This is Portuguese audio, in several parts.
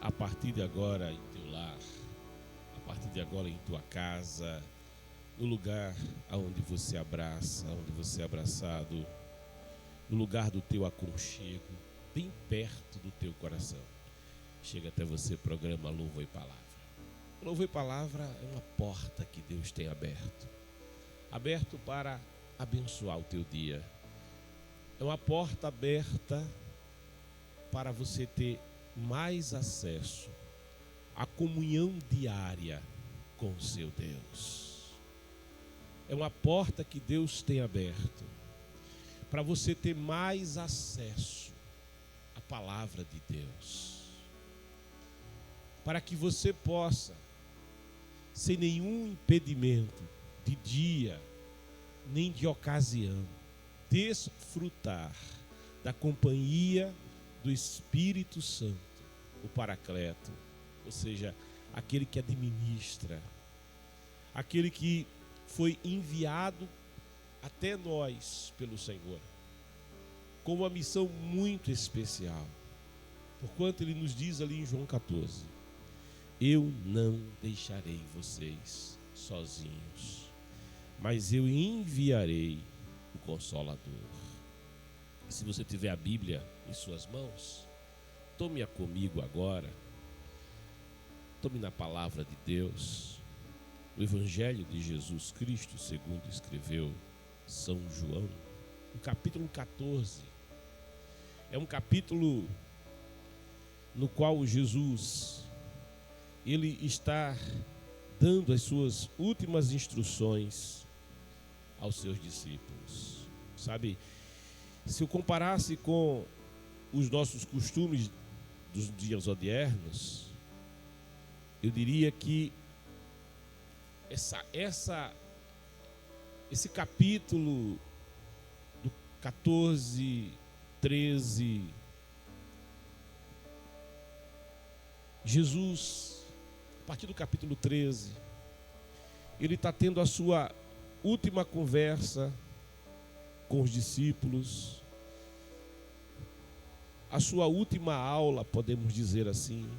a partir de agora em teu lar, a partir de agora em tua casa, no lugar aonde você abraça, onde você é abraçado, no lugar do teu aconchego, bem perto do teu coração. Chega até você, programa Louvor e Palavra. Louvor e Palavra é uma porta que Deus tem aberto para abençoar o teu dia. É uma porta aberta para você ter mais acesso à comunhão diária com o seu Deus. É uma porta que Deus tem aberto para você ter mais acesso à palavra de Deus, para que você possa, sem nenhum impedimento de dia nem de ocasião, desfrutar da companhia do Espírito Santo, o Paracleto, ou seja, aquele que administra, aquele que foi enviado até nós pelo Senhor, com uma missão muito especial, porquanto ele nos diz ali em João 14: eu não deixarei vocês sozinhos, mas eu enviarei o Consolador. E se você tiver a Bíblia em suas mãos, tome-a comigo agora, tome na palavra de Deus, o Evangelho de Jesus Cristo, segundo escreveu São João, no capítulo 14. É um capítulo no qual Jesus, ele está dando as suas últimas instruções aos seus discípulos. Sabe, se eu comparasse com os nossos costumes dos dias odiernos, eu diria que esse capítulo do 14, 13, Jesus, a partir do capítulo 13, ele está tendo a sua última conversa com os discípulos, a sua última aula, podemos dizer assim.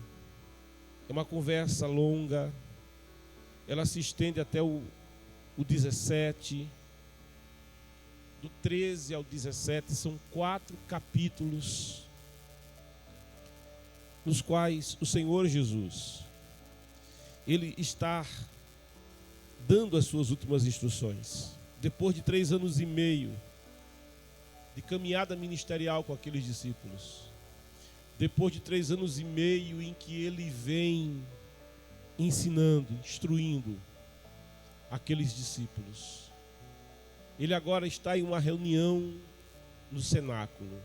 É uma conversa longa, ela se estende até o 17, do 13 ao 17, são 4 capítulos, nos quais o Senhor Jesus, ele está dando as suas últimas instruções. Depois de 3 anos e meio de caminhada ministerial com aqueles discípulos, depois de 3 anos e meio em que ele vem ensinando, instruindo aqueles discípulos, ele agora está em uma reunião no cenáculo.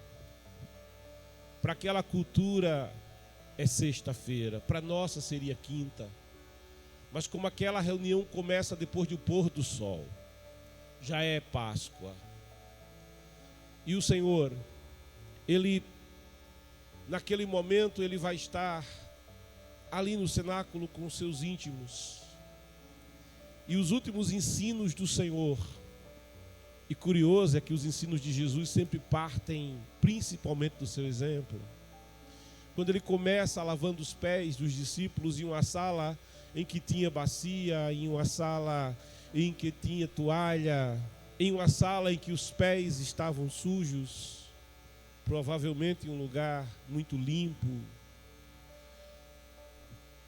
Para aquela cultura é sexta-feira, para nossa seria quinta, mas como aquela reunião começa depois do pôr do sol, já é Páscoa. E o Senhor, ele, naquele momento, ele vai estar ali no cenáculo com os seus íntimos. E os últimos ensinos do Senhor, e curioso é que os ensinos de Jesus sempre partem principalmente do seu exemplo. Quando ele começa lavando os pés dos discípulos em uma sala em que tinha bacia, em uma sala em que tinha toalha, em uma sala em que os pés estavam sujos, provavelmente em um lugar muito limpo.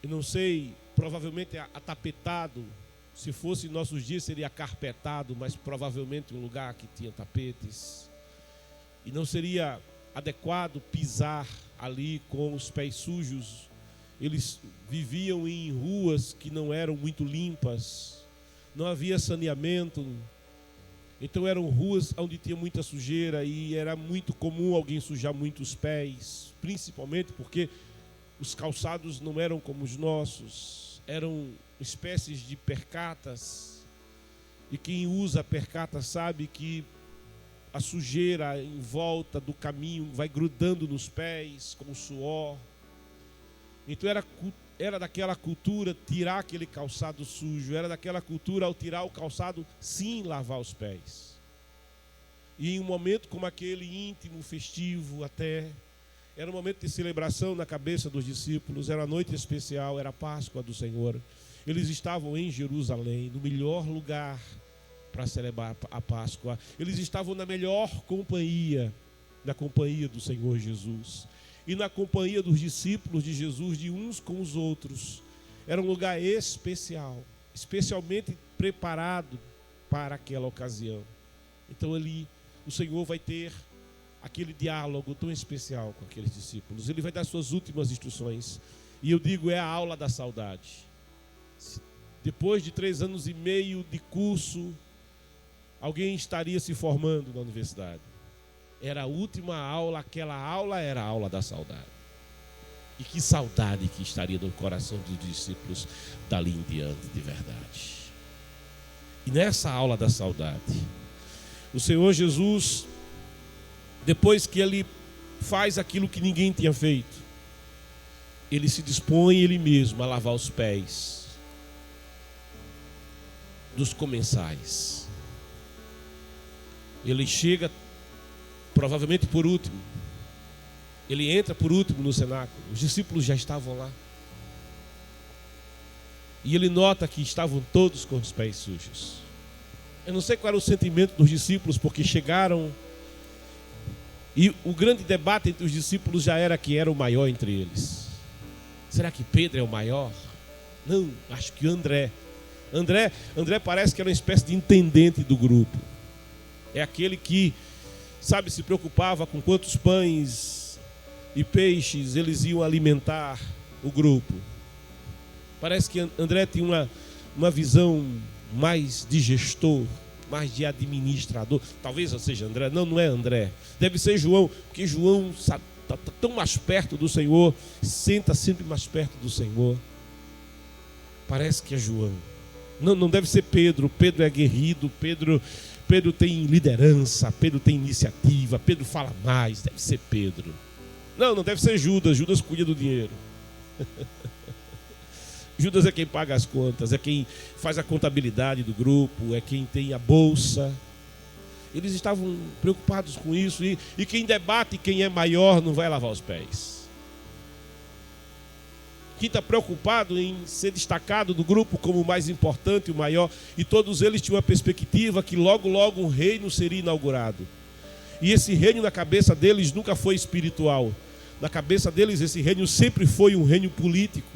Eu não sei, provavelmente atapetado. Se fosse em nossos dias seria carpetado, mas provavelmente um lugar que tinha tapetes. E não seria adequado pisar ali com os pés sujos. Eles viviam em ruas que não eram muito limpas, não havia saneamento. Então eram ruas onde tinha muita sujeira e era muito comum alguém sujar muito os pés, principalmente porque os calçados não eram como os nossos, eram espécies de percatas, e quem usa percata sabe que a sujeira em volta do caminho vai grudando nos pés como suor. Então era daquela cultura tirar aquele calçado sujo, era daquela cultura ao tirar o calçado sim lavar os pés. E em um momento como aquele íntimo, festivo até, Era um momento de celebração na cabeça dos discípulos, era uma noite especial, era a Páscoa do Senhor. Eles estavam em Jerusalém, no melhor lugar para celebrar a Páscoa. Eles estavam na melhor companhia, na companhia do Senhor Jesus. E na companhia dos discípulos de Jesus, de uns com os outros. Era um lugar especial, especialmente preparado para aquela ocasião. Então ali o Senhor vai ter aquele diálogo tão especial com aqueles discípulos. Ele vai dar suas últimas instruções. E eu digo, é a aula da saudade. Depois de 3 anos e meio de curso, alguém estaria se formando na universidade. Era a última aula, aquela aula era a aula da saudade. E que saudade que estaria no coração dos discípulos dali em diante, de verdade. E nessa aula da saudade, o Senhor Jesus, depois que ele faz aquilo que ninguém tinha feito, ele se dispõe ele mesmo a lavar os pés dos comensais. Ele chega provavelmente por último. Ele entra por último no cenáculo. Os discípulos já estavam lá. E ele nota que estavam todos com os pés sujos. Eu não sei qual era o sentimento dos discípulos, porque chegaram. E o grande debate entre os discípulos já era quem era o maior entre eles. Será que Pedro é o maior? Não, acho que André. André parece que era uma espécie de intendente do grupo. É aquele que, sabe, se preocupava com quantos pães e peixes eles iam alimentar o grupo. Parece que André tinha uma visão mais de gestor, mais de administrador. Talvez seja André. Não é André. Deve ser João, porque João está tão mais perto do Senhor, senta sempre mais perto do Senhor. Parece que é João. Não deve ser Pedro. Pedro é aguerrido, Pedro tem liderança, Pedro tem iniciativa, Pedro fala mais, deve ser Pedro. Não deve ser Judas. Judas cuida do dinheiro. Judas é quem paga as contas, é quem faz a contabilidade do grupo, é quem tem a bolsa. Eles estavam preocupados com isso, e quem debate quem é maior não vai lavar os pés. Quem está preocupado em ser destacado do grupo como o mais importante, o maior, e todos eles tinham uma perspectiva que logo um reino seria inaugurado. E esse reino na cabeça deles nunca foi espiritual. Na cabeça deles esse reino sempre foi um reino político.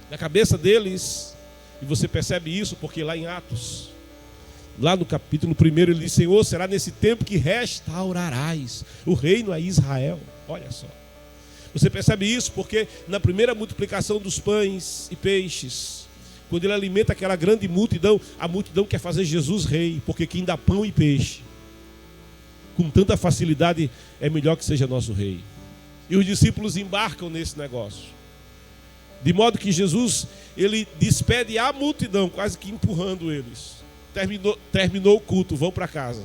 Na cabeça deles, e você percebe isso porque lá em Atos, lá no capítulo 1, ele diz: Senhor, será nesse tempo que restaurarás o reino a Israel. Olha só. Você percebe isso porque na primeira multiplicação dos pães e peixes, quando ele alimenta aquela grande multidão, a multidão quer fazer Jesus rei, porque quem dá pão e peixe com tanta facilidade é melhor que seja nosso rei. E os discípulos embarcam nesse negócio. De modo que Jesus, ele despede a multidão, quase que empurrando eles. Terminou o culto, vão para casa.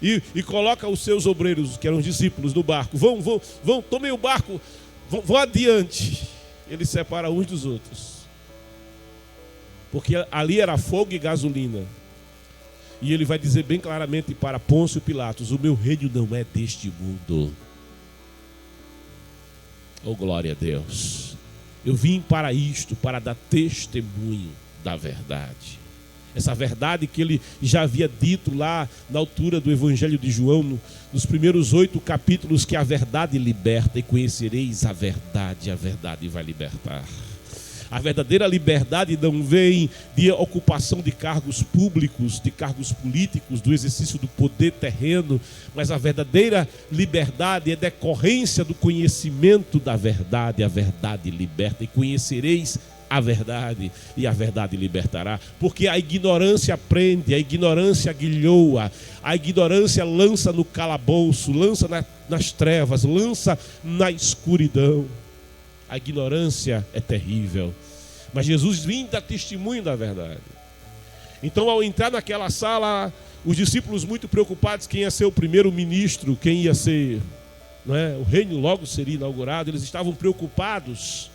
E coloca os seus obreiros, que eram os discípulos, no barco. Vão, tomem o barco, vão adiante. Ele separa uns dos outros. Porque ali era fogo e gasolina. E ele vai dizer bem claramente para Pôncio Pilatos: o meu reino não é deste mundo. Oh, glória a Deus. Eu vim para isto, para dar testemunho da verdade. Essa verdade que ele já havia dito lá na altura do Evangelho de João, nos primeiros 8 capítulos, que a verdade liberta, e conhecereis a verdade vai libertar. A verdadeira liberdade não vem de ocupação de cargos públicos, de cargos políticos, do exercício do poder terreno, mas a verdadeira liberdade é decorrência do conhecimento da verdade. A verdade liberta, e conhecereis a verdade, e a verdade libertará. Porque a ignorância prende, a ignorância aguilhoa, a ignorância lança no calabouço, lança nas trevas, lança na escuridão. A ignorância é terrível, mas Jesus vinha dar testemunho da verdade. Então, ao entrar naquela sala, os discípulos muito preocupados quem ia ser o primeiro ministro, quem ia ser, não é? O reino logo seria inaugurado. Eles estavam preocupados.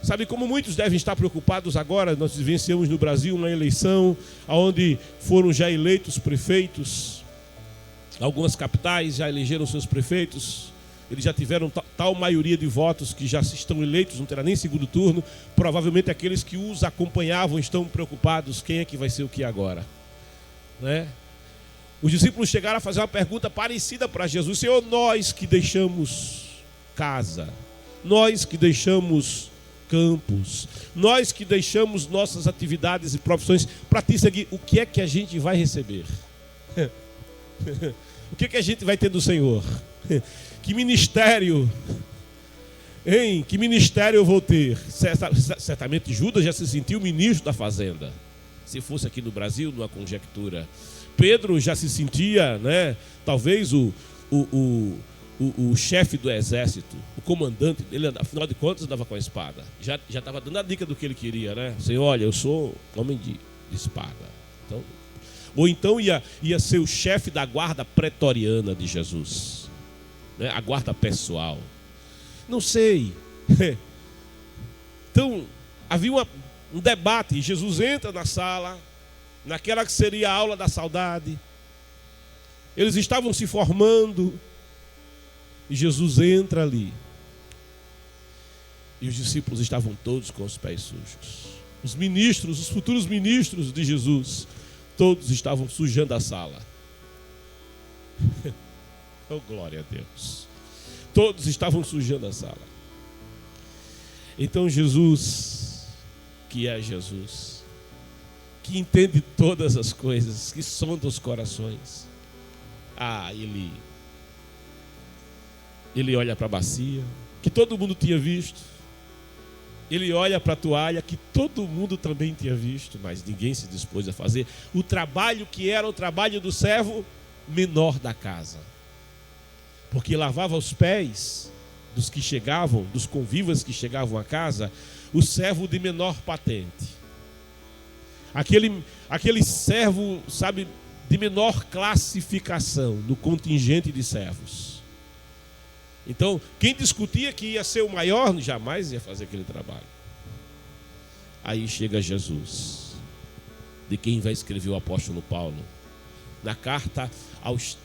Sabe como muitos devem estar preocupados agora? Nós vivenciamos no Brasil uma eleição onde foram já eleitos prefeitos. Algumas capitais já elegeram seus prefeitos. eles já tiveram tal maioria de votos que já estão eleitos, não terá nem segundo turno. Provavelmente aqueles que os acompanhavam estão preocupados, quem é que vai ser o que agora? Né? Os discípulos chegaram a fazer uma pergunta parecida para Jesus: Senhor, nós que deixamos casa, nós que deixamos campos, nós que deixamos nossas atividades e profissões para te seguir, o que é que a gente vai receber? O que é que a gente vai ter do Senhor? Que ministério, hein? Que ministério eu vou ter? Certamente Judas já se sentiu ministro da fazenda. Se fosse aqui no Brasil, numa conjectura. Pedro já se sentia, né? Talvez o chefe do exército, o comandante dele, afinal de contas, andava com a espada. Já estava dando a dica do que ele queria, né? Senhor, olha, eu sou homem de espada. Então, ou então ia ser o chefe da guarda pretoriana de Jesus, né? A guarda pessoal. Não sei. Então, havia um debate. Jesus entra na sala, naquela que seria a aula da saudade. Eles estavam se formando. E Jesus entra ali. E os discípulos estavam todos com os pés sujos. Os ministros, os futuros ministros de Jesus, todos estavam sujando a sala. Oh, glória a Deus. Todos estavam sujando a sala. Então Jesus, que é Jesus, que entende todas as coisas, que sonda os corações, ele olha para a bacia, que todo mundo tinha visto. Ele olha para a toalha, que todo mundo também tinha visto, mas ninguém se dispôs a fazer o trabalho que era o trabalho do servo menor da casa. Porque lavava os pés dos que chegavam, dos convivas que chegavam à casa, o servo de menor patente. Aquele servo, sabe, de menor classificação no contingente de servos. Então, quem discutia que ia ser o maior, jamais ia fazer aquele trabalho. Aí chega Jesus, de quem vai escrever o apóstolo Paulo, na carta aos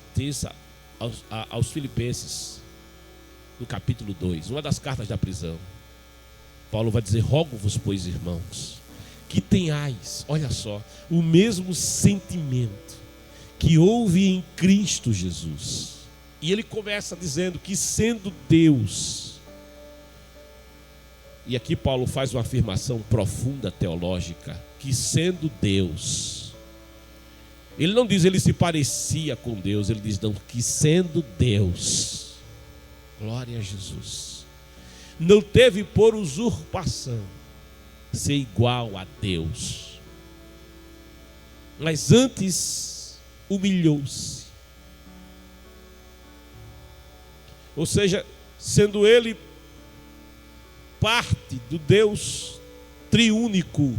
Filipenses, no capítulo 2, uma das cartas da prisão. Paulo vai dizer: rogo-vos, pois, irmãos, que tenhais, olha só, o mesmo sentimento que houve em Cristo Jesus. E ele começa dizendo que, sendo Deus, e aqui Paulo faz uma afirmação profunda teológica, que sendo Deus, ele não diz ele se parecia com Deus, ele diz não, que sendo Deus, glória a Jesus, não teve por usurpação ser igual a Deus, mas antes humilhou-se. Ou seja, sendo ele parte do Deus triúnico,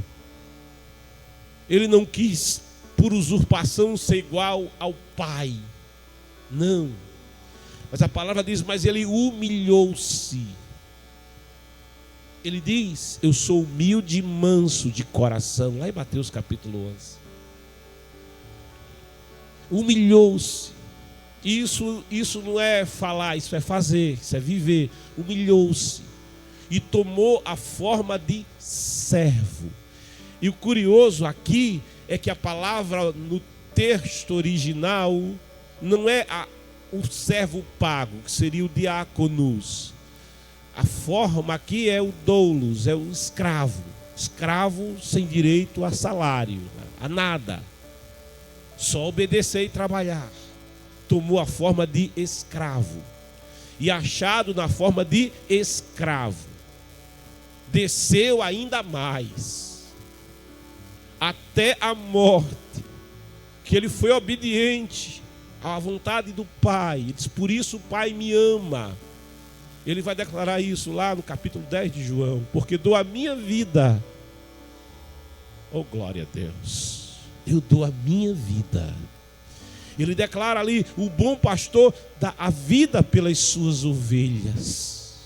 ele não quis, por usurpação, ser igual ao Pai. Não. Mas a palavra diz, mas ele humilhou-se. Ele diz, eu sou humilde e manso de coração. Lá em Mateus capítulo 11. Humilhou-se. Isso não é falar, isso é fazer, isso é viver. Humilhou-se e tomou a forma de servo. E o curioso aqui é que a palavra no texto original não é o servo pago, que seria o diáconos. A forma aqui é o doulos, é o escravo. Escravo sem direito a salário, a nada. Só obedecer e trabalhar. Tomou a forma de escravo. E achado na forma de escravo, desceu ainda mais, até a morte, que ele foi obediente à vontade do Pai. Ele diz, por isso o Pai me ama. Ele vai declarar isso lá no capítulo 10 de João, porque dou a minha vida. Oh, glória a Deus. Eu dou a minha vida. Ele declara ali, o bom pastor dá a vida pelas suas ovelhas.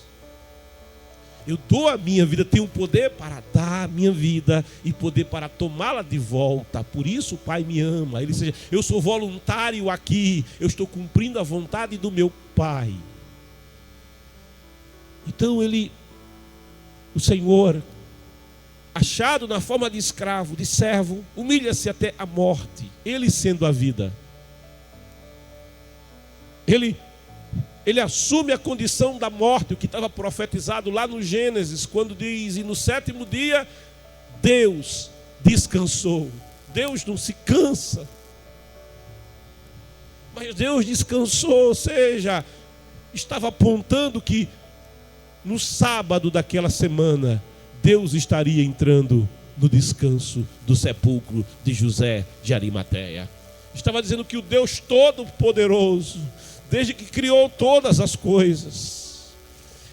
Eu dou a minha vida, tenho poder para dar a minha vida e poder para tomá-la de volta. Por isso o Pai me ama. Ele diz, eu sou voluntário aqui, eu estou cumprindo a vontade do meu Pai. Então o Senhor, achado na forma de escravo, de servo, humilha-se até a morte, ele sendo a vida. Ele assume a condição da morte, o que estava profetizado lá no Gênesis, quando diz: e no 7º dia Deus descansou. Deus não se cansa, mas Deus descansou, ou seja, estava apontando que no sábado daquela semana Deus estaria entrando no descanso do sepulcro de José de Arimateia. Estava dizendo que o Deus Todo-Poderoso, desde que criou todas as coisas,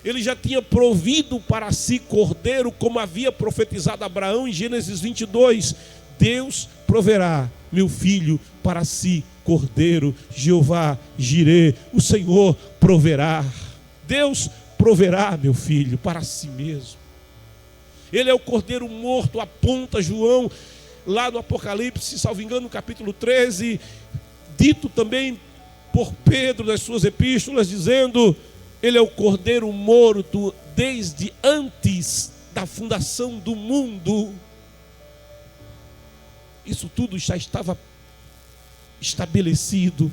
ele já tinha provido para si cordeiro, como havia profetizado Abraão em Gênesis 22. Deus proverá, meu filho, para si cordeiro. Jeová Jirê, o Senhor proverá. Deus proverá, meu filho, para si mesmo. Ele é o cordeiro morto, aponta João lá no Apocalipse, salvo engano, no capítulo 13, dito também por Pedro nas suas epístolas, dizendo: ele é o cordeiro morto desde antes da fundação do mundo. Isso tudo já estava estabelecido,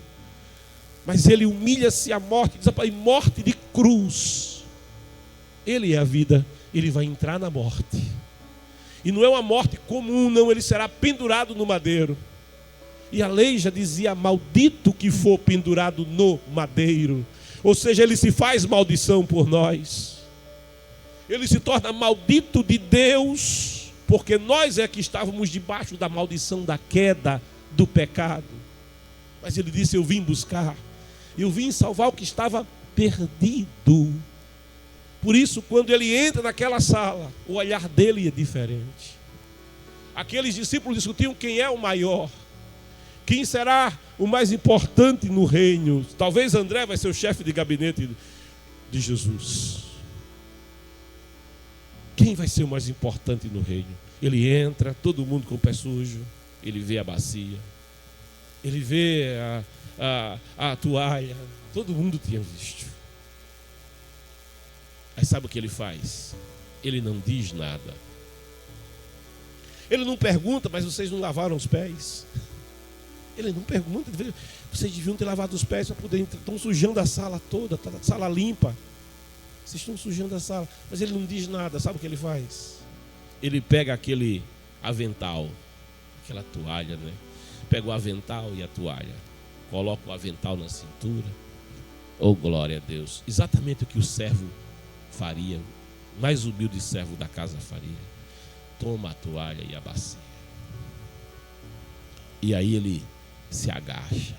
mas ele humilha-se à morte, diz: morte de cruz. Ele é a vida, ele vai entrar na morte, e não é uma morte comum, não, ele será pendurado no madeiro. E a lei já dizia: maldito que for pendurado no madeiro. Ou seja, ele se faz maldição por nós, ele se torna maldito de Deus, porque nós é que estávamos debaixo da maldição da queda, do pecado. Mas ele disse: eu vim buscar, eu vim salvar o que estava perdido. Por isso, quando ele entra naquela sala, o olhar dele é diferente. Aqueles discípulos discutiam quem é o maior, quem será o mais importante no reino. Talvez André vai ser o chefe de gabinete de Jesus. Quem vai ser o mais importante no reino? Ele entra, todo mundo com o pé sujo, ele vê a bacia, ele vê a toalha, todo mundo tinha visto. Aí sabe o que ele faz? Ele não diz nada. Ele não pergunta: mas vocês não lavaram os pés? Ele não pergunta: vocês deviam ter lavado os pés para poder entrar. Estão sujando a sala toda, está a sala limpa. Vocês estão sujando a sala. Mas ele não diz nada. Sabe o que ele faz? Ele pega aquele avental, aquela toalha, né? Pega o avental e a toalha, coloca o avental na cintura. Oh, glória a Deus! Exatamente o que o servo faria, o mais humilde servo da casa faria. Toma a toalha e a bacia. E aí ele se agacha,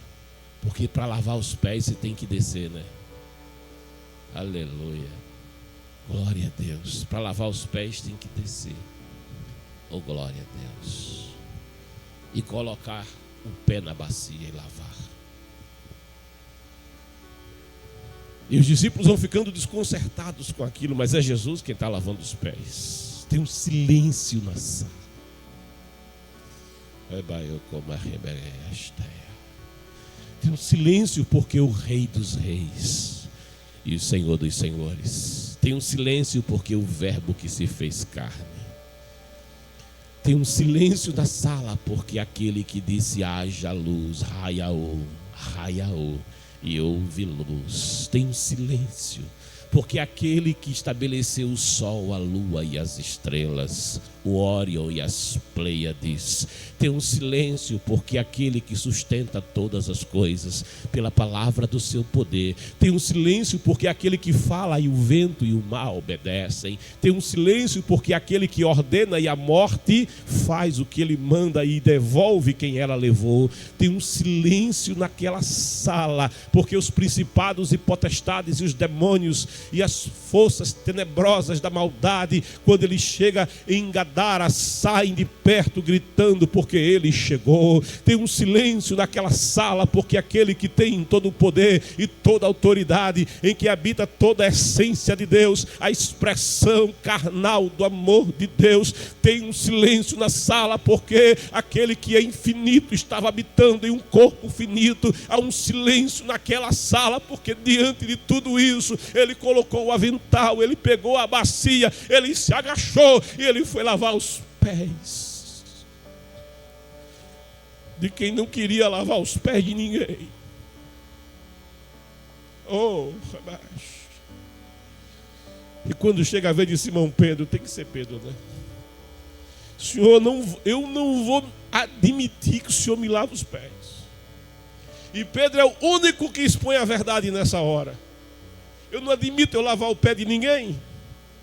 porque para lavar os pés você tem que descer, né? Aleluia, glória a Deus. Para lavar os pés tem que descer. Oh, glória a Deus. E colocar o pé na bacia e lavar. E os discípulos vão ficando desconcertados com aquilo, mas é Jesus quem está lavando os pés. Tem um silêncio na sala. Tem um silêncio, porque o Rei dos Reis e o Senhor dos Senhores. Tem um silêncio, porque o Verbo que se fez carne. Tem um silêncio na sala, porque aquele que disse: haja luz, raiaô, raiaô, e houve luz. Tem um silêncio, porque aquele que estabeleceu o sol, a lua e as estrelas, o Órion e as Pleiades. Tem um silêncio, porque aquele que sustenta todas as coisas pela palavra do seu poder. Tem um silêncio, porque aquele que fala e o vento e o mar obedecem. Tem um silêncio, porque aquele que ordena e a morte faz o que ele manda e devolve quem ela levou. Tem um silêncio naquela sala, porque os principados e potestades e os demônios e as forças tenebrosas da maldade, quando ele chega em Gadara saem de perto gritando porque ele chegou. Tem um silêncio naquela sala porque aquele que tem todo o poder e toda a autoridade, em que habita toda a essência de Deus, a expressão carnal do amor de Deus, tem um silêncio na sala porque aquele que é infinito estava habitando em um corpo finito. Há um silêncio naquela sala porque diante de tudo isso ele colocou o avental, ele pegou a bacia, ele se agachou e ele foi lavar os pés de quem não queria lavar os pés de ninguém. Oh, rapaz. E quando chega a vez de Simão Pedro, tem que ser Pedro, né? Senhor, eu não vou admitir que o Senhor me lave os pés. E Pedro é o único que expõe a verdade nessa hora. Eu não admito eu lavar o pé de ninguém.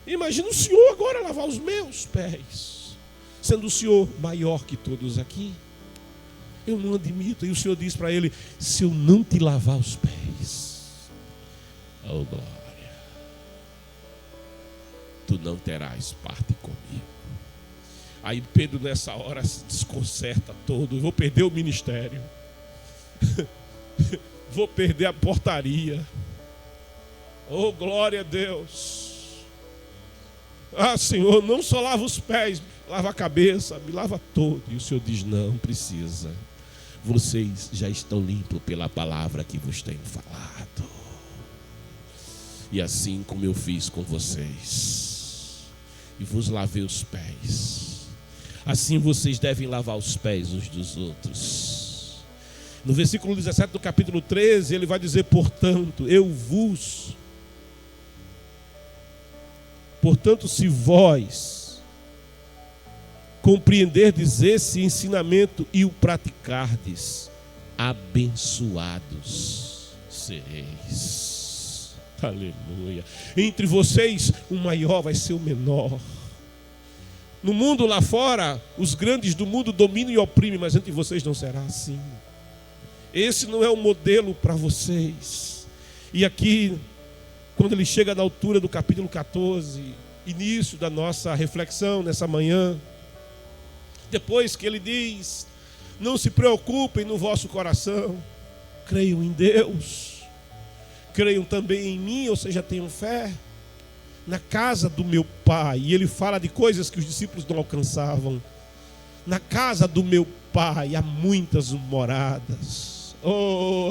Imagina o Senhor agora lavar os meus pés, sendo o Senhor maior que todos aqui. Eu não admito. E o Senhor diz para ele: se eu não te lavar os pés, oh glória, tu não terás parte comigo. Aí Pedro nessa hora se desconcerta todo. Eu vou perder o ministério. Vou perder a portaria. Oh glória a Deus. Ah Senhor, não só lava os pés, lava a cabeça, me lava todo. E o Senhor diz: não precisa. Vocês já estão limpos pela palavra que vos tenho falado. E assim como eu fiz com vocês, e vos lavei os pés, assim vocês devem lavar os pés uns dos outros. No versículo 17 do capítulo 13, ele vai dizer: portanto, se vós compreenderdes esse ensinamento e o praticardes, abençoados sereis. Aleluia. Entre vocês, o maior vai ser o menor. No mundo lá fora, os grandes do mundo dominam e oprimem, mas entre vocês não será assim. Esse não é o modelo para vocês. E aqui, quando ele chega na altura do capítulo 14, início da nossa reflexão nessa manhã, depois que ele diz: não se preocupem no vosso coração, creiam em Deus, creiam também em mim, ou seja, tenham fé. Na casa do meu pai, e ele fala de coisas que os discípulos não alcançavam. Na casa do meu pai há muitas moradas. Oh,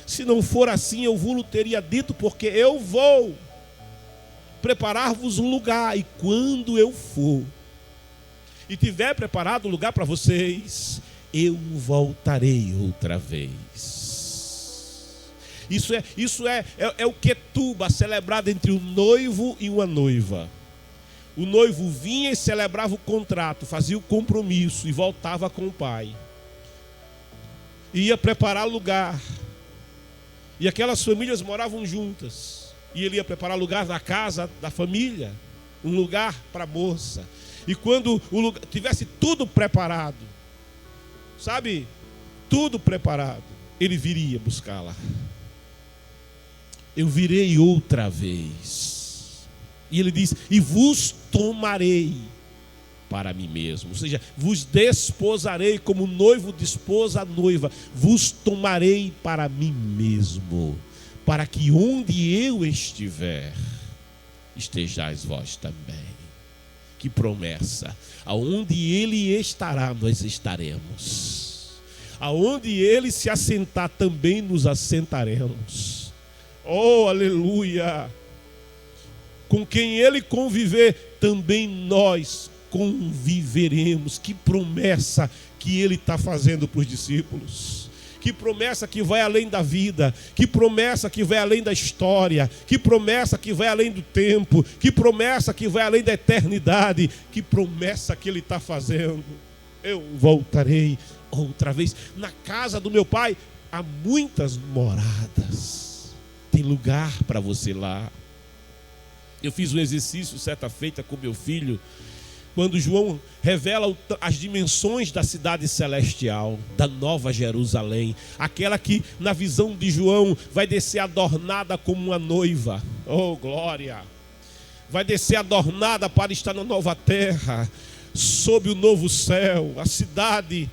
se não for assim, eu vos teria dito, porque eu vou preparar-vos um lugar, e quando eu for e tiver preparado um lugar para vocês, eu voltarei outra vez. Isso é o Ketuba, celebrado entre um noivo e uma noiva. O noivo vinha e celebrava o contrato, fazia o compromisso e voltava com o pai. Ia preparar lugar. E aquelas famílias moravam juntas. E ele ia preparar lugar na casa da família, um lugar para a moça. E quando o lugar tivesse tudo preparado, sabe, tudo preparado, ele viria buscá-la. Eu virei outra vez. E ele diz: e vos tomarei para mim mesmo. Ou seja, vos desposarei como o noivo desposa a noiva. Vos tomarei para mim mesmo, para que onde eu estiver, estejais vós também. Que promessa! Aonde ele estará, nós estaremos. Aonde ele se assentar, também nos assentaremos. Oh, aleluia! Com quem ele conviver, também nós conviveremos. Que promessa que ele está fazendo para os discípulos. Que promessa que vai além da vida. Que promessa que vai além da história. Que promessa que vai além do tempo. Que promessa que vai além da eternidade. Que promessa que ele está fazendo. Eu voltarei outra vez. Na casa do meu pai há muitas moradas. Tem lugar para você lá. Eu fiz um exercício certa feita com meu filho, quando João revela as dimensões da cidade celestial, da Nova Jerusalém, aquela que na visão de João vai descer adornada como uma noiva. Oh glória! vai descer adornada para estar na nova terra, sob o novo céu, a cidade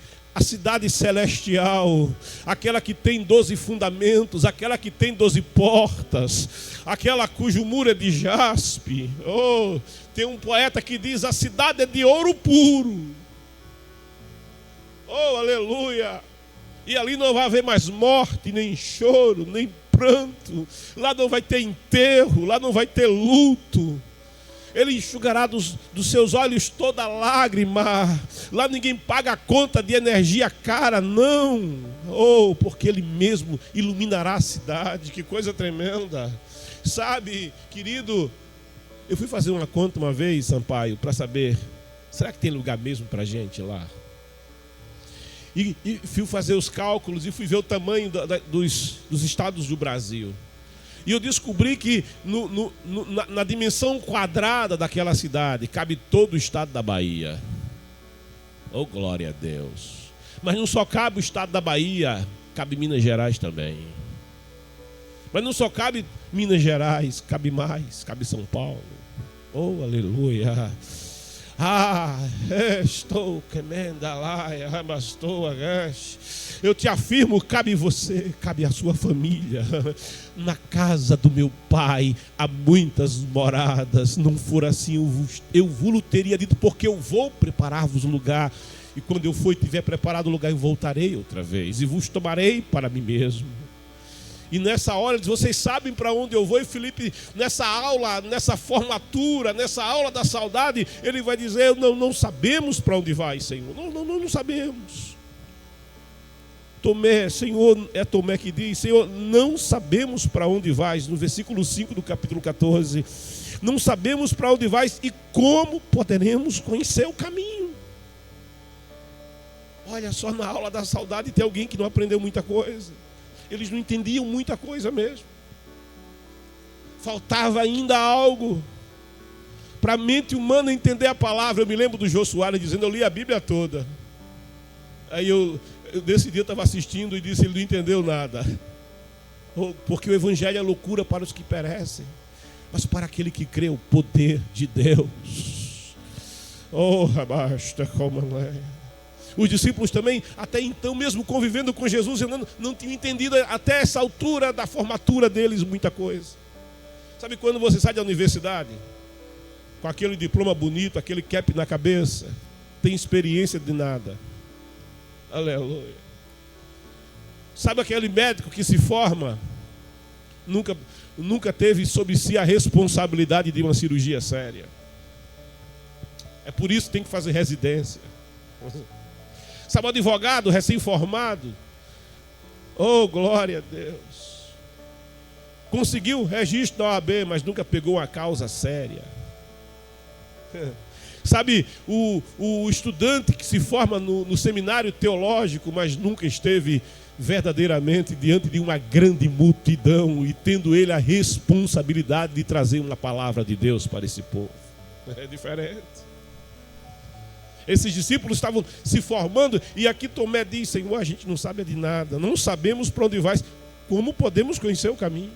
celestial, aquela que tem 12 fundamentos, aquela que tem 12 portas, aquela cujo muro é de jaspe. Oh, tem um poeta que diz: a cidade é de ouro puro. Oh, aleluia! E ali não vai haver mais morte, nem choro, nem pranto. Lá não vai ter enterro, lá não vai ter luto. Ele enxugará dos seus olhos toda lágrima. Lá ninguém paga a conta de energia cara, não. Oh, porque Ele mesmo iluminará a cidade. Que coisa tremenda. Sabe, querido, eu fui fazer uma conta uma vez, Sampaio, para saber, será que tem lugar mesmo para a gente lá? E fui fazer os cálculos e fui ver o tamanho dos estados do Brasil. E eu descobri que na dimensão quadrada daquela cidade cabe todo o estado da Bahia. Oh, glória a Deus. Mas não só cabe o estado da Bahia, cabe Minas Gerais também. Mas não só cabe Minas Gerais, cabe mais, cabe São Paulo. Oh, aleluia. Estou quemenda lá, eu te afirmo, cabe você, cabe a sua família. Na casa do meu pai há muitas moradas. Não for assim, eu vos teria dito, porque eu vou preparar-vos um lugar. E quando eu for e tiver preparado o lugar, eu voltarei outra vez e vos tomarei para mim mesmo. E nessa hora, ele diz: vocês sabem para onde eu vou? E Filipe, nessa aula, nessa formatura, nessa aula da saudade, ele vai dizer: não sabemos para onde vai, Senhor. Não sabemos. Tomé, Senhor, é Tomé que diz: Senhor, não sabemos para onde vais. No versículo 5 do capítulo 14. Não sabemos para onde vais e como poderemos conhecer o caminho. Olha só, na aula da saudade tem alguém que não aprendeu muita coisa. Eles não entendiam muita coisa mesmo. Faltava ainda algo para a mente humana entender a palavra. Eu me lembro do Jô Soares dizendo: eu li a Bíblia toda. Aí eu desse dia estava assistindo e disse: ele não entendeu nada. Porque o evangelho é loucura para os que perecem, mas para aquele que crê, o poder de Deus. Oh, basta como é. Os discípulos também, até então, mesmo convivendo com Jesus, não tinham entendido até essa altura da formatura deles muita coisa. Sabe quando você sai da universidade, com aquele diploma bonito, aquele cap na cabeça, tem experiência de nada? Aleluia. Sabe aquele médico que se forma, nunca teve sob si a responsabilidade de uma cirurgia séria? É por isso que tem que fazer residência. Sabe o advogado recém-formado? Oh, glória a Deus. Conseguiu o registro da OAB, mas nunca pegou uma causa séria. Sabe, o estudante que se forma no seminário teológico, mas nunca esteve verdadeiramente diante de uma grande multidão e tendo ele a responsabilidade de trazer uma palavra de Deus para esse povo. É diferente. Esses discípulos estavam se formando e aqui Tomé diz: Senhor, a gente não sabe de nada, não sabemos para onde vais, como podemos conhecer o caminho?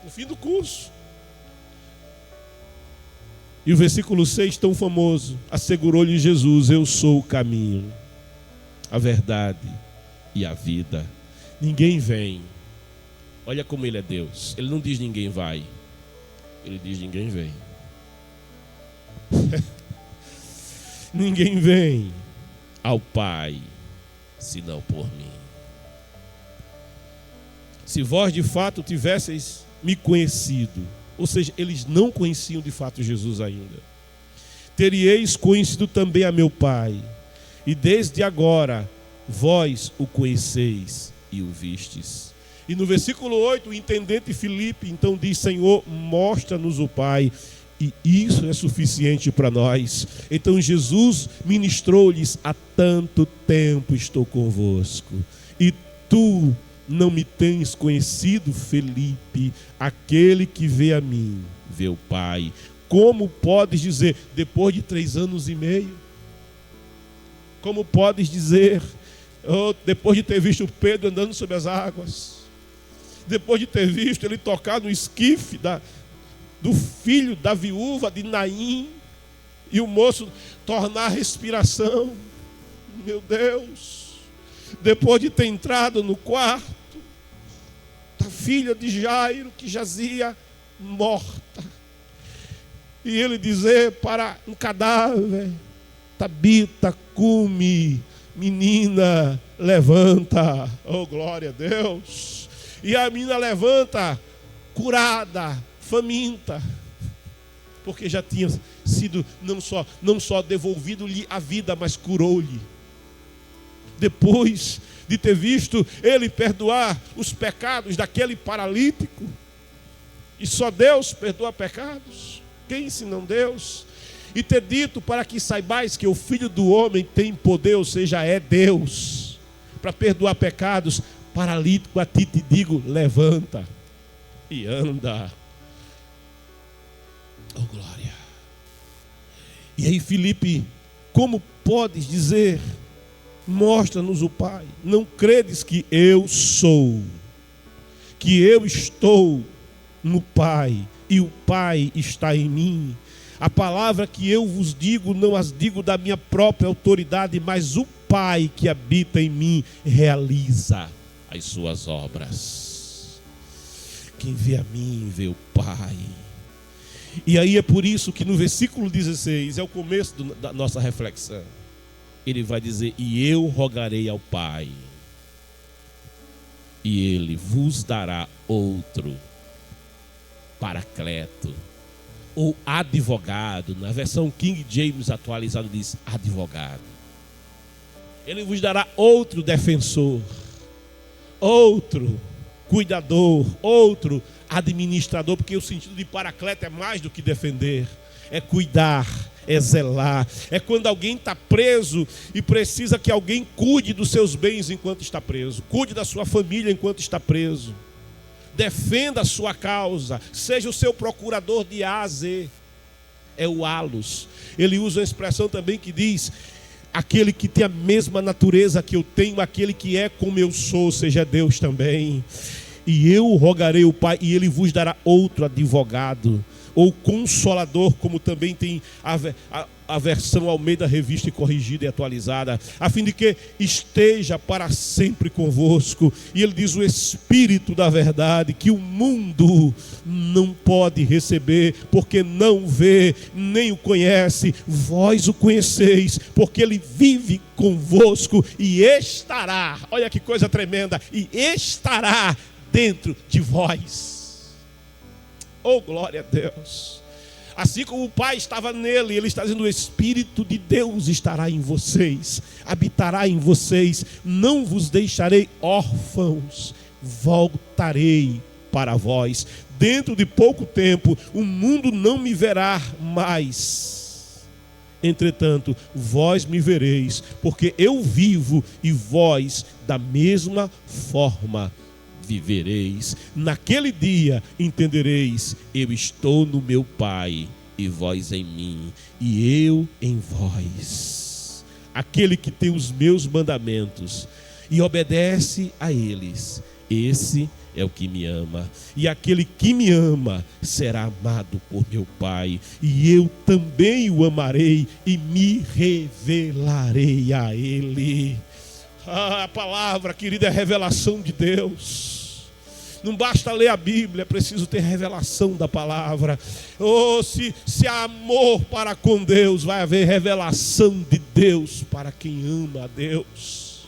No fim do curso. E o versículo 6, tão famoso: assegurou-lhe Jesus: eu sou o caminho, a verdade e a vida. Ninguém vem. Olha como ele é Deus. Ele não diz ninguém vai, ele diz ninguém vem. Ninguém vem ao Pai senão por mim. Se vós de fato tivesseis me conhecido, ou seja, eles não conheciam de fato Jesus ainda, teríeis conhecido também a meu Pai, e desde agora vós o conheceis e o vistes. E no versículo 8, o intendente Filipe então diz: Senhor, mostra-nos o Pai, e isso é suficiente para nós. Então Jesus ministrou-lhes: há tanto tempo estou convosco, e tu não me tens conhecido, Felipe? Aquele que vê a mim, vê o Pai. Como podes dizer, depois de 3 anos e meio? Como podes dizer, depois de ter visto Pedro andando sobre as águas, depois de ter visto ele tocar no esquife do filho da viúva de Naim, e o moço tornar a respiração. Meu Deus, depois de ter entrado no quarto da filha de Jairo, que jazia morta, e ele dizer para um cadáver: Tabita, cume, menina, levanta. Oh, glória a Deus. E a menina levanta, curada, faminta, porque já tinha sido não só devolvido-lhe a vida, mas curou-lhe. Depois de ter visto ele perdoar os pecados daquele paralítico, e só Deus perdoa pecados, quem senão Deus? E ter dito: para que saibais que o Filho do Homem tem poder, ou seja, é Deus, para perdoar pecados. Paralítico, a ti te digo, levanta e anda. Oh, glória. E aí, Filipe, como podes dizer: mostra-nos o Pai? Não credes que eu sou, que eu estou no Pai e o Pai está em mim? A palavra que eu vos digo, não as digo da minha própria autoridade, mas o Pai que habita em mim realiza as suas obras. Quem vê a mim, vê o Pai. E aí é por isso que no versículo 16, é o começo da nossa reflexão, ele vai dizer: e eu rogarei ao Pai, e ele vos dará outro Paracleto, ou advogado. Na versão King James atualizado diz advogado. Ele vos dará outro defensor, outro cuidador, outro administrador, porque o sentido de paracleto é mais do que defender, é cuidar, é zelar. É quando alguém está preso e precisa que alguém cuide dos seus bens enquanto está preso, cuide da sua família enquanto está preso, defenda a sua causa, seja o seu procurador de A a Z. É o halos. Ele usa uma expressão também que diz: aquele que tem a mesma natureza que eu tenho, aquele que é como eu sou, seja Deus também. E eu rogarei o Pai, e ele vos dará outro advogado, ou consolador, como também tem a versão Almeida Revista e Corrigida e Atualizada, a fim de que esteja para sempre convosco. E ele diz: o Espírito da verdade, que o mundo não pode receber, porque não vê, nem o conhece. Vós o conheceis, porque ele vive convosco e estará, olha que coisa tremenda, e estará dentro de vós. Oh, glória a Deus. Assim como o Pai estava nele, ele está dizendo: o Espírito de Deus estará em vocês, habitará em vocês. Não vos deixarei órfãos, voltarei para vós. Dentro de pouco tempo o mundo não me verá mais, entretanto vós me vereis, porque eu vivo e vós da mesma forma vivereis. Naquele dia entendereis: eu estou no meu Pai, e vós em mim, e eu em vós. Aquele que tem os meus mandamentos e obedece a eles, esse é o que me ama. E aquele que me ama será amado por meu Pai, e eu também o amarei e me revelarei a ele. A palavra, querida, é revelação de Deus. Não basta ler a Bíblia, é preciso ter revelação da palavra. Oh, se há amor para com Deus, vai haver revelação de Deus para quem ama a Deus.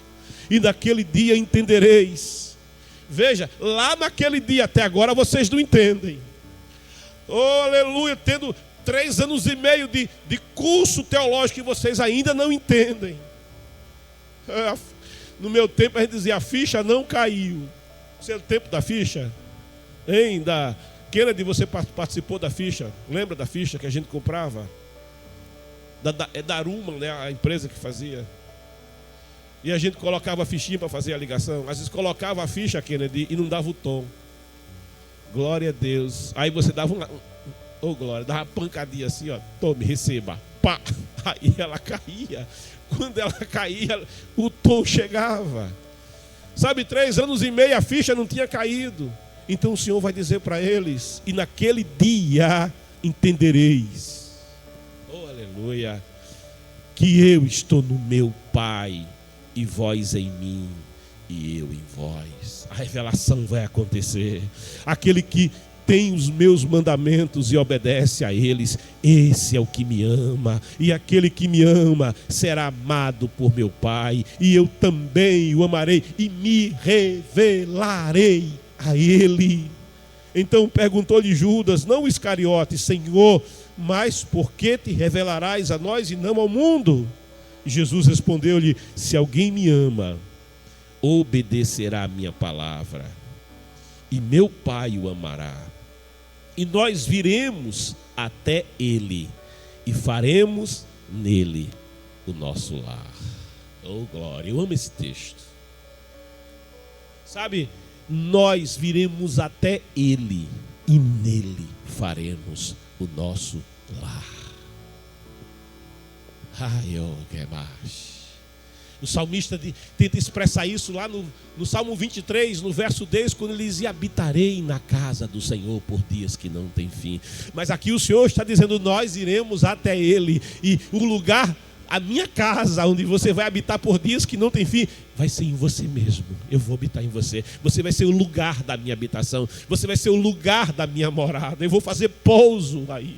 E naquele dia entendereis. Veja, lá naquele dia, até agora vocês não entendem. Oh, aleluia, tendo 3 anos e meio de curso teológico, e vocês ainda não entendem. No meu tempo a gente dizia: a ficha não caiu. Você é o tempo da ficha? Hein? Kennedy, você participou da ficha? Lembra da ficha que a gente comprava? É da Aruma, né? A empresa que fazia. E a gente colocava a fichinha para fazer a ligação. Às vezes colocava a ficha, Kennedy, e não dava o tom. Glória a Deus. Aí você dava glória, dava uma pancadinha assim, ó. Tome, receba. Pá. Aí ela caía. Quando ela caía, o tom chegava. Sabe, 3 anos e meio a ficha não tinha caído. Então o Senhor vai dizer para eles: e naquele dia entendereis, oh aleluia, que eu estou no meu Pai, e vós em mim, e eu em vós. A revelação vai acontecer. Aquele que tem os meus mandamentos e obedece a eles, esse é o que me ama. E aquele que me ama será amado por meu Pai, e eu também o amarei e me revelarei a ele. Então perguntou-lhe Judas, não Iscariote: Senhor, mas por que te revelarás a nós e não ao mundo? E Jesus respondeu-lhe: se alguém me ama, obedecerá a minha palavra, e meu Pai o amará, e nós viremos até ele, e faremos nele o nosso lar. Oh glória, eu amo esse texto. Sabe, nós viremos até ele, e nele faremos o nosso lar. Ai, oh, que mais. O salmista tenta expressar isso lá no Salmo 23, no verso 10, quando ele diz: e habitarei na casa do Senhor por dias que não tem fim. Mas aqui o Senhor está dizendo: nós iremos até ele, e o lugar, a minha casa, onde você vai habitar por dias que não tem fim, vai ser em você mesmo. Eu vou habitar em você. Você vai ser o lugar da minha habitação. Você vai ser o lugar da minha morada. Eu vou fazer pouso aí.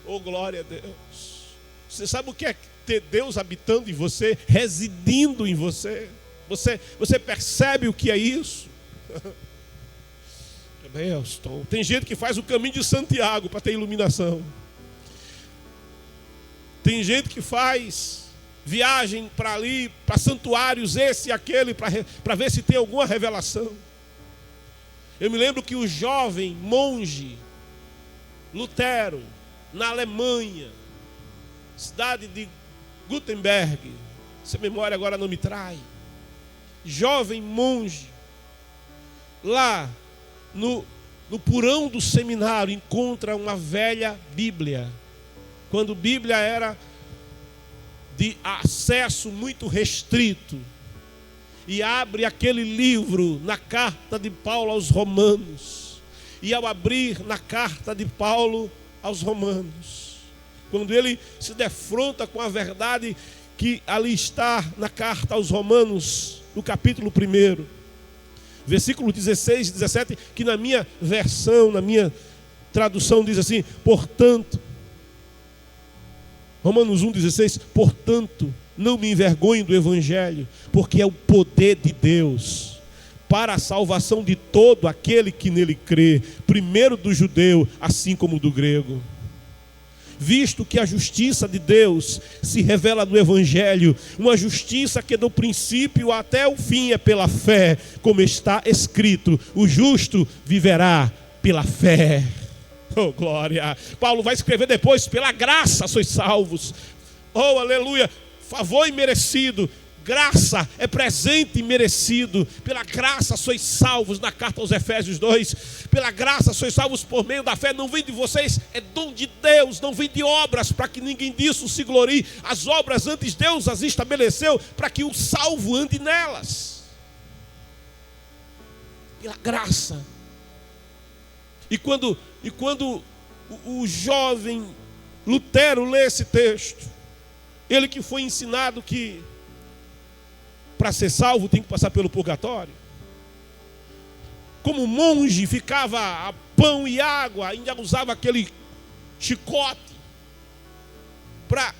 Oh, glória a Deus. Você sabe o que é ter Deus habitando em você, residindo em você? Você percebe o que é isso? Tem gente que faz o caminho de Santiago para ter iluminação. Tem gente que faz viagem para ali, para santuários, esse e aquele, para ver se tem alguma revelação. Eu me lembro que o jovem monge Lutero, na Alemanha, cidade de Gutenberg, se a memória agora não me trai, jovem monge, lá no porão do seminário, encontra uma velha Bíblia, quando Bíblia era de acesso muito restrito, e abre aquele livro na carta de Paulo aos Romanos, e ao abrir na carta de Paulo aos Romanos, quando ele se defronta com a verdade que ali está na carta aos Romanos, no capítulo 1, versículo 16 e 17, que na minha versão, na minha tradução diz assim: portanto, Romanos 1,16, portanto, não me envergonho do Evangelho, porque é o poder de Deus para a salvação de todo aquele que nele crê, primeiro do judeu, assim como do grego. Visto que a justiça de Deus se revela no Evangelho, uma justiça que do princípio até o fim é pela fé, como está escrito: o justo viverá pela fé. Oh, glória! Paulo vai escrever depois: pela graça sois salvos. Oh, aleluia! Favor imerecido. Graça é presente e merecido. Pela graça sois salvos, na carta aos Efésios 2. Pela graça sois salvos por meio da fé. Não vem de vocês, é dom de Deus. Não vem de obras, para que ninguém disso se glorie. As obras antes Deus as estabeleceu, para que o salvo ande nelas. Pela graça. E quando o jovem Lutero lê esse texto, ele que foi ensinado que para ser salvo tem que passar pelo purgatório, como monge ficava a pão e água, ainda usava aquele chicote para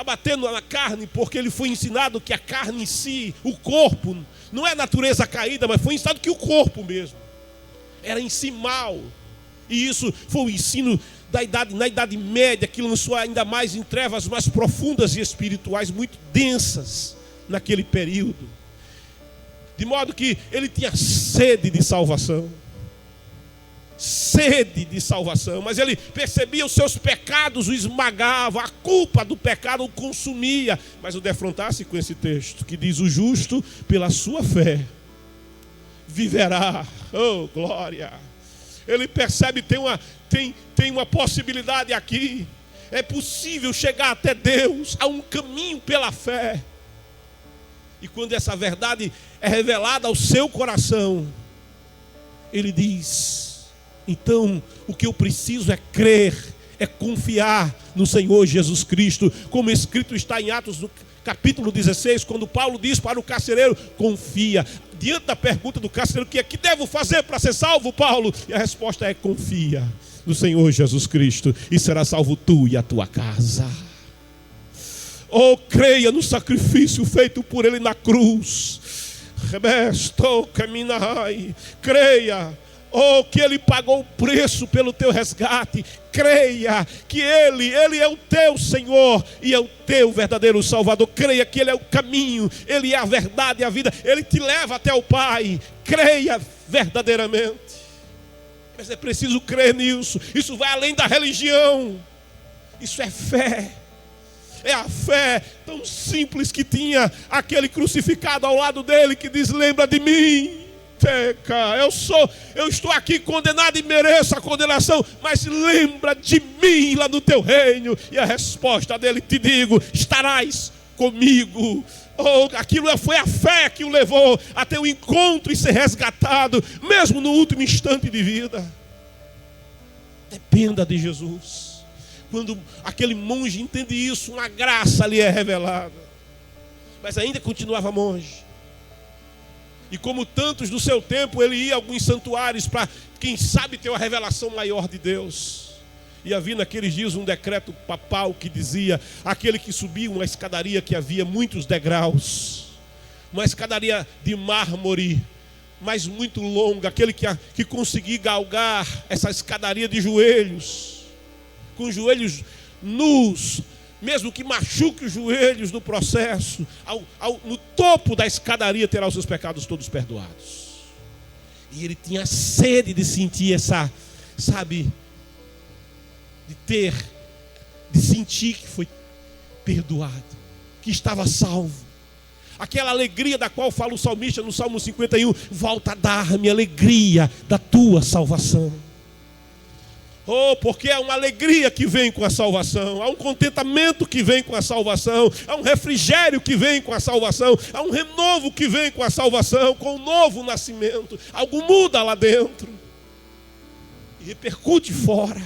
bater na carne, porque ele foi ensinado que a carne em si, o corpo, não é natureza caída, mas foi ensinado que o corpo mesmo era em si mal. E isso foi o ensino na Idade Média, que lançou ainda mais em trevas mais profundas e espirituais, muito densas naquele período. De modo que ele tinha sede de salvação. Sede de salvação, mas ele percebia os seus pecados, o esmagava, a culpa do pecado o consumia. Mas o defrontasse com esse texto que diz: o justo pela sua fé viverá. Oh, glória! Ele percebe, tem uma possibilidade aqui. É possível chegar até Deus, há um caminho pela fé. E quando essa verdade é revelada ao seu coração, ele diz: então o que eu preciso é crer, é confiar no Senhor Jesus Cristo, como escrito está em Atos no capítulo 16, quando Paulo diz para o carcereiro: confia. Diante da pergunta do carcereiro: que devo fazer para ser salvo, Paulo? E a resposta é: confia no Senhor Jesus Cristo e será salvo tu e a tua casa. Oh, creia no sacrifício feito por ele na cruz. Creia, oh, que ele pagou o preço pelo teu resgate. Creia que ele é o teu Senhor e é o teu verdadeiro Salvador. Creia que ele é o caminho, ele é a verdade e a vida. Ele te leva até o Pai. Creia verdadeiramente. Mas é preciso crer nisso. Isso vai além da religião. Isso é fé. É a fé tão simples que tinha aquele crucificado ao lado dele, que diz: lembra de mim. Eu estou aqui condenado e mereço a condenação, mas lembra de mim lá no teu reino. E a resposta dele: te digo, estarás comigo. Oh, aquilo foi a fé que o levou até o encontro e ser resgatado, mesmo no último instante de vida. Dependa de Jesus. Quando aquele monge entende isso, uma graça lhe é revelada. Mas ainda continuava monge. E como tantos do seu tempo, ele ia a alguns santuários para, quem sabe, ter uma revelação maior de Deus. E havia naqueles dias um decreto papal que dizia: aquele que subia uma escadaria que havia muitos degraus, uma escadaria de mármore, mas muito longa, aquele que conseguia galgar essa escadaria de joelhos, com os joelhos nus, mesmo que machuque os joelhos no processo, no topo da escadaria terá os seus pecados todos perdoados. E ele tinha sede de sentir essa, de sentir que foi perdoado, que estava salvo. Aquela alegria da qual fala o salmista no Salmo 51, volta a dar-me alegria da tua salvação. Oh, porque há uma alegria que vem com a salvação, há um contentamento que vem com a salvação, há um refrigério que vem com a salvação, há um renovo que vem com a salvação, com o novo nascimento. Algo muda lá dentro e repercute fora.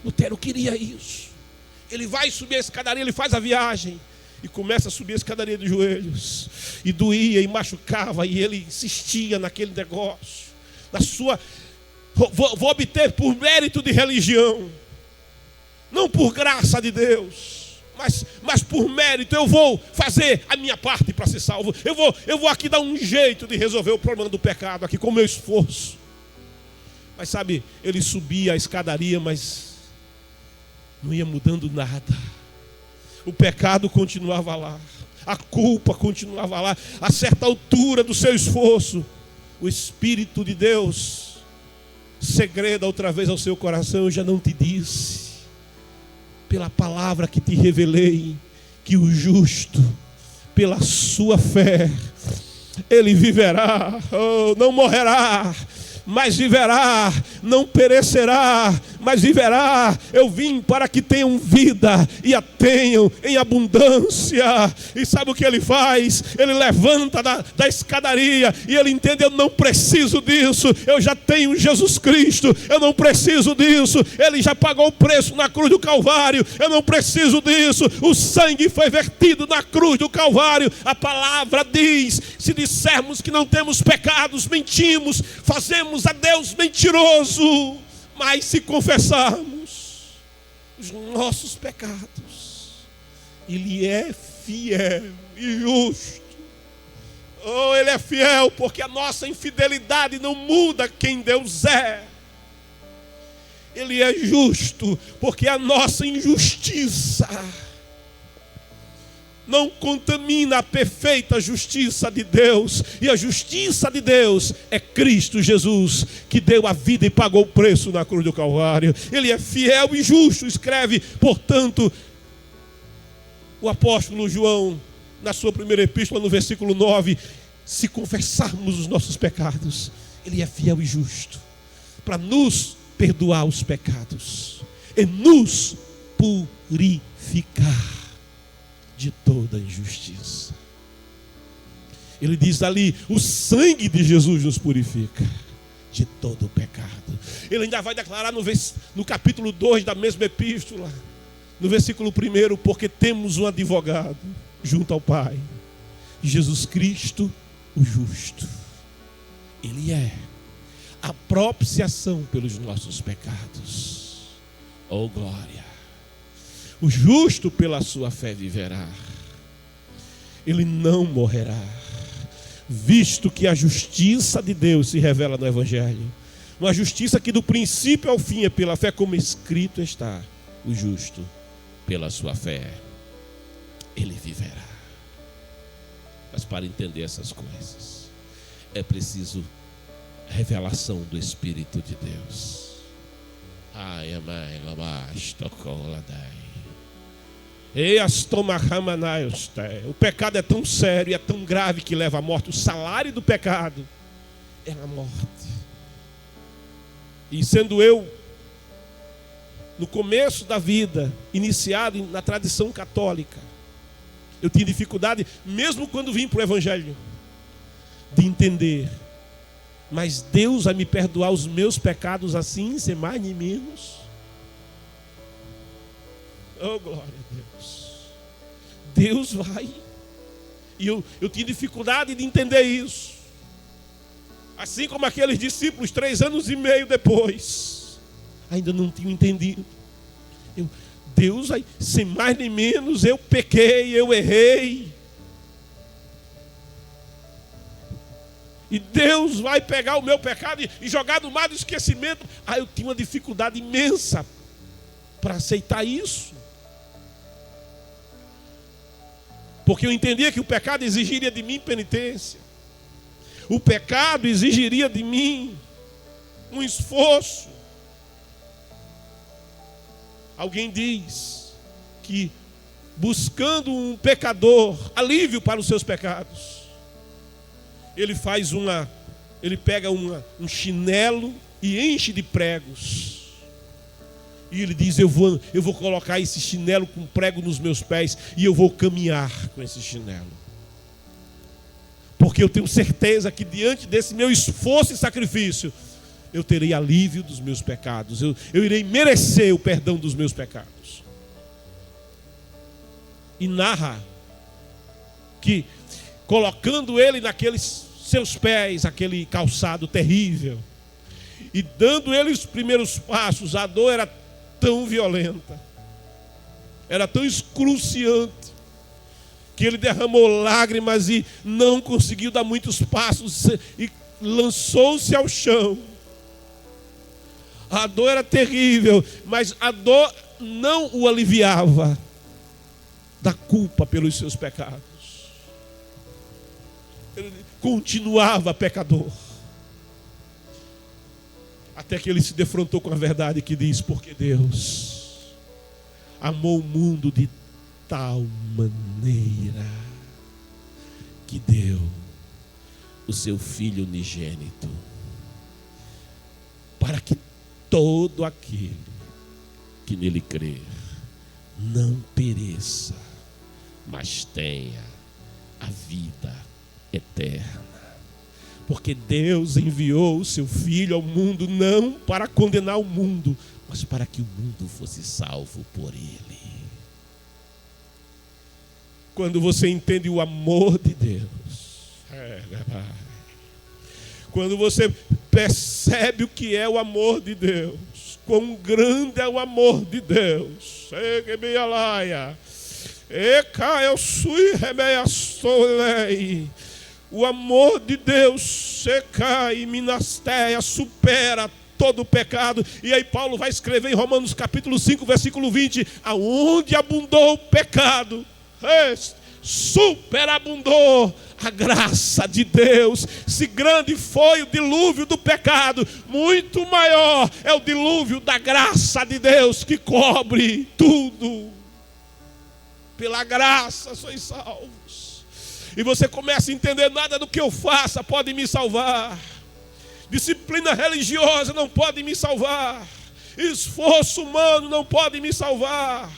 Lutero queria isso. Ele vai subir a escadaria, ele faz a viagem e começa a subir a escadaria de joelhos, e doía e machucava, e ele insistia naquele negócio, na sua... Vou obter por mérito de religião, não por graça de Deus, mas por mérito. Eu vou fazer a minha parte para ser salvo. Eu vou aqui dar um jeito de resolver o problema do pecado aqui com o meu esforço. Mas sabe, ele subia a escadaria, mas não ia mudando nada. O pecado continuava lá, a culpa continuava lá. A certa altura do seu esforço, o Espírito de Deus segreda outra vez ao seu coração: eu já não te disse, pela palavra que te revelei, que o justo, pela sua fé, ele viverá, não morrerá, mas viverá, não perecerá, mas viverá. Eu vim para que tenham vida e a tenham em abundância. E sabe o que ele faz? Ele levanta da escadaria e ele entende: eu não preciso disso, eu já tenho Jesus Cristo, eu não preciso disso, ele já pagou o preço na cruz do Calvário, eu não preciso disso, o sangue foi vertido na cruz do Calvário. A palavra diz: se dissermos que não temos pecados, mentimos, fazemos a Deus mentiroso. Mas se confessarmos os nossos pecados, ele é fiel e justo. Oh, ele é fiel, porque a nossa infidelidade não muda quem Deus é. Ele é justo, porque a nossa injustiça não contamina a perfeita justiça de Deus. E a justiça de Deus é Cristo Jesus, que deu a vida e pagou o preço na cruz do Calvário. Ele é fiel e justo. Escreve, portanto, o apóstolo João, na sua primeira epístola, no versículo 9: se confessarmos os nossos pecados, ele é fiel e justo para nos perdoar os pecados e nos purificar de toda injustiça. Ele diz ali: o sangue de Jesus nos purifica de todo o pecado. Ele ainda vai declarar no capítulo 2 da mesma epístola, no versículo 1, porque temos um advogado junto ao Pai, Jesus Cristo, o justo. Ele é a propiciação pelos nossos pecados. Oh glória! O justo pela sua fé viverá. Ele não morrerá, visto que a justiça de Deus se revela no Evangelho. Uma justiça que do princípio ao fim é pela fé, como escrito está: o justo pela sua fé, ele viverá. Mas para entender essas coisas, é preciso revelação do Espírito de Deus. Ai, amai, labash, tocou, ladai. O pecado é tão sério e é tão grave que leva à morte. O salário do pecado é a morte. E sendo eu, no começo da vida, iniciado na tradição católica, eu tinha dificuldade, mesmo quando vim para o Evangelho, de entender. Mas Deus vai me perdoar os meus pecados assim, sem mais nem menos. Oh, glória a Deus. Deus vai. E eu tinha dificuldade de entender isso. Assim como aqueles discípulos, 3 anos e meio depois, ainda não tinham entendido. Deus vai, sem mais nem menos, eu pequei, eu errei. E Deus vai pegar o meu pecado e jogar no mar do esquecimento. Eu tinha uma dificuldade imensa para aceitar isso. Porque eu entendia que o pecado exigiria de mim penitência. O pecado exigiria de mim um esforço. Alguém diz que buscando um pecador alívio para os seus pecados, ele pega um chinelo e enche de pregos. E ele diz: eu vou colocar esse chinelo com prego nos meus pés e eu vou caminhar com esse chinelo. Porque eu tenho certeza que diante desse meu esforço e sacrifício, eu terei alívio dos meus pecados. Eu irei merecer o perdão dos meus pecados. E narra que, colocando ele naqueles seus pés, aquele calçado terrível, e dando ele os primeiros passos, a dor era tão violenta, era tão excruciante, que ele derramou lágrimas e não conseguiu dar muitos passos e lançou-se ao chão. A dor era terrível, mas a dor não o aliviava da culpa pelos seus pecados. Ele continuava pecador. Até que ele se defrontou com a verdade que diz: porque Deus amou o mundo de tal maneira que deu o seu Filho unigênito, para que todo aquele que nele crer não pereça, mas tenha a vida eterna. Porque Deus enviou o seu Filho ao mundo não para condenar o mundo, mas para que o mundo fosse salvo por ele. Quando você entende o amor de Deus, quando você percebe o que é o amor de Deus, quão grande é o amor de Deus, o amor de Deus seca e minasteia, supera todo o pecado. E aí Paulo vai escrever em Romanos capítulo 5, versículo 20: aonde abundou o pecado, superabundou a graça de Deus. Se grande foi o dilúvio do pecado, muito maior é o dilúvio da graça de Deus, que cobre tudo. Pela graça sois salvos. E você começa a entender: nada do que eu faça pode me salvar. Disciplina religiosa não pode me salvar. Esforço humano não pode me salvar.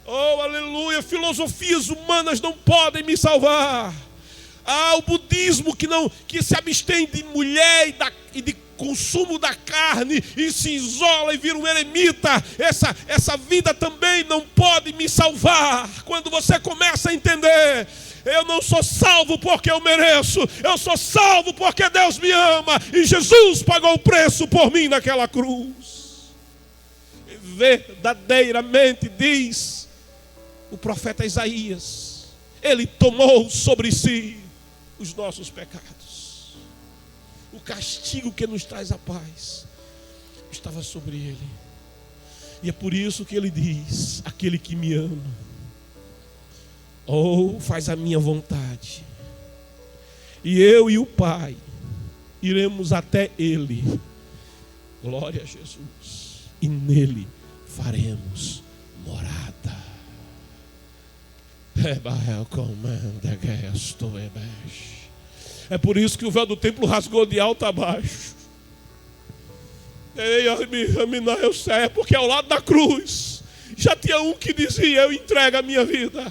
Oh, aleluia, filosofias humanas não podem me salvar. O budismo que se abstém de mulher e de consumo da carne e se isola e vira um eremita. Essa vida também não pode me salvar. Quando você começa a entender, eu não sou salvo porque eu mereço, eu sou salvo porque Deus me ama e Jesus pagou o preço por mim naquela cruz. Verdadeiramente diz o profeta Isaías, ele tomou sobre si os nossos pecados. O castigo que nos traz a paz estava sobre ele. E é por isso que ele diz: aquele que me ama, faz a minha vontade, e eu e o Pai iremos até ele. Glória a Jesus. E nele faremos morada. É por isso que o véu do templo rasgou de alto a baixo. Eu sei, porque ao lado da cruz já tinha um que dizia: eu entrego a minha vida.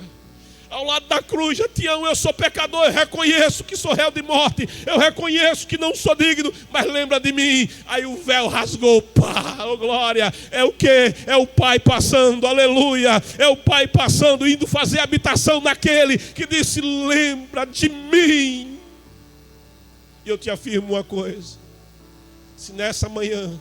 Ao lado da cruz já tinha um: eu sou pecador, eu reconheço que sou réu de morte, eu reconheço que não sou digno, mas lembra de mim. Aí o véu rasgou, oh glória. É o que? É o Pai passando, aleluia. É o Pai passando, indo fazer habitação naquele que disse: lembra de mim. E eu te afirmo uma coisa: se nessa manhã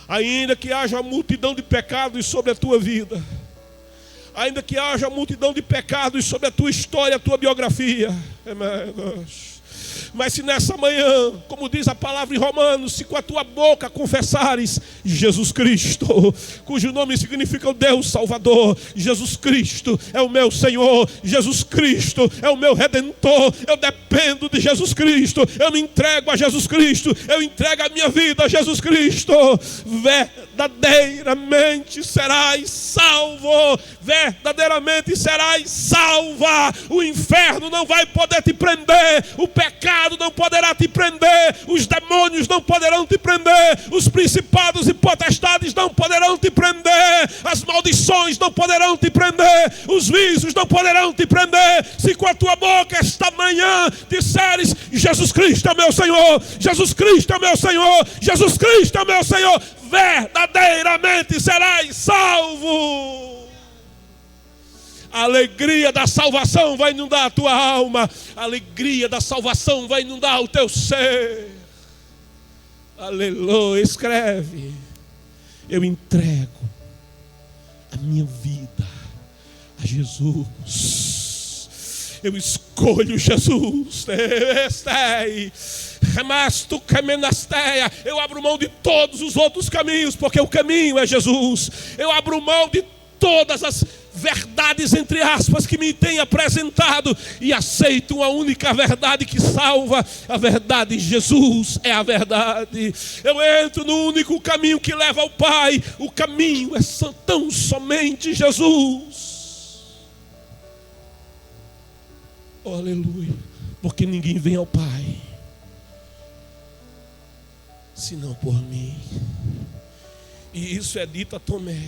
ainda que haja uma multidão de pecados sobre a tua vida, ainda que haja uma multidão de pecados sobre a tua história, a tua biografia, mas se nessa manhã, como diz a palavra em Romanos, se com a tua boca confessares Jesus Cristo, cujo nome significa o Deus Salvador, Jesus Cristo é o meu Senhor, Jesus Cristo é o meu Redentor, eu dependo de Jesus Cristo, eu me entrego a Jesus Cristo, eu entrego a minha vida a Jesus Cristo, verdadeiramente serás salvo, verdadeiramente serás salva. O inferno não vai poder te prender, o pecado não poderá te prender, os demônios não poderão te prender, os principados e potestades não poderão te prender, as maldições não poderão te prender, os vícios não poderão te prender. Se com a tua boca esta manhã disseres: Jesus Cristo é meu Senhor, Jesus Cristo é meu Senhor, Jesus Cristo é meu Senhor, verdadeiramente serás salvo. A alegria da salvação vai inundar a tua alma. A alegria da salvação vai inundar o teu ser. Aleluia. Escreve: eu entrego a minha vida a Jesus. Eu escolho Jesus. Eu abro mão de todos os outros caminhos, porque o caminho é Jesus. Eu abro mão de todas as verdades, entre aspas, que me tem apresentado, e aceito uma única verdade que salva. A verdade: Jesus é a verdade. Eu entro no único caminho que leva ao Pai. O caminho é tão somente Jesus. Oh, aleluia. Porque ninguém vem ao Pai senão por mim. E isso é dito a Tomé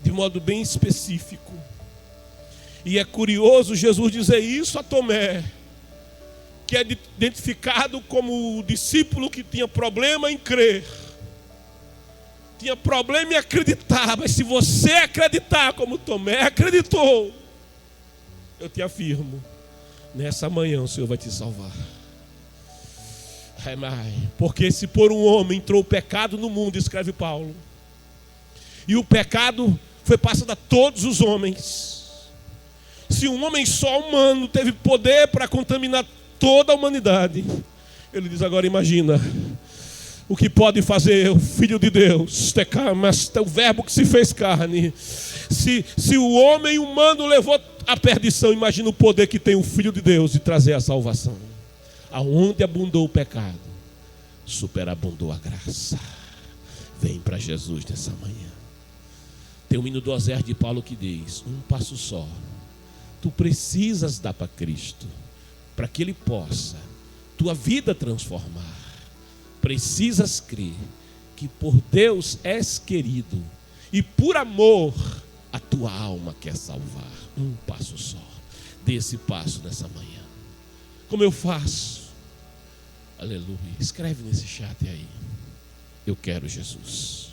de modo bem específico. E é curioso Jesus dizer isso a Tomé, que é identificado como o discípulo que tinha problema em crer, tinha problema em acreditar. Mas se você acreditar como Tomé acreditou, eu te afirmo, nessa manhã o Senhor vai te salvar. Porque se por um homem entrou o pecado no mundo, escreve Paulo, e o pecado foi passado a todos os homens. Se um homem só humano teve poder para contaminar toda a humanidade, ele diz: agora imagina o que pode fazer o Filho de Deus, o verbo que se fez carne. Se o homem humano levou a perdição, imagina o poder que tem o Filho de Deus de trazer a salvação. Aonde abundou o pecado, superabundou a graça. Vem para Jesus nessa manhã. Tem um hino do Oséias de Paulo que diz: um passo só tu precisas dar para Cristo, para que Ele possa tua vida transformar. Precisas crer que por Deus és querido, e por amor A tua alma quer salvar. Um passo só. Dê esse passo nessa manhã. Como eu faço? Aleluia. Escreve nesse chat aí. Eu quero Jesus.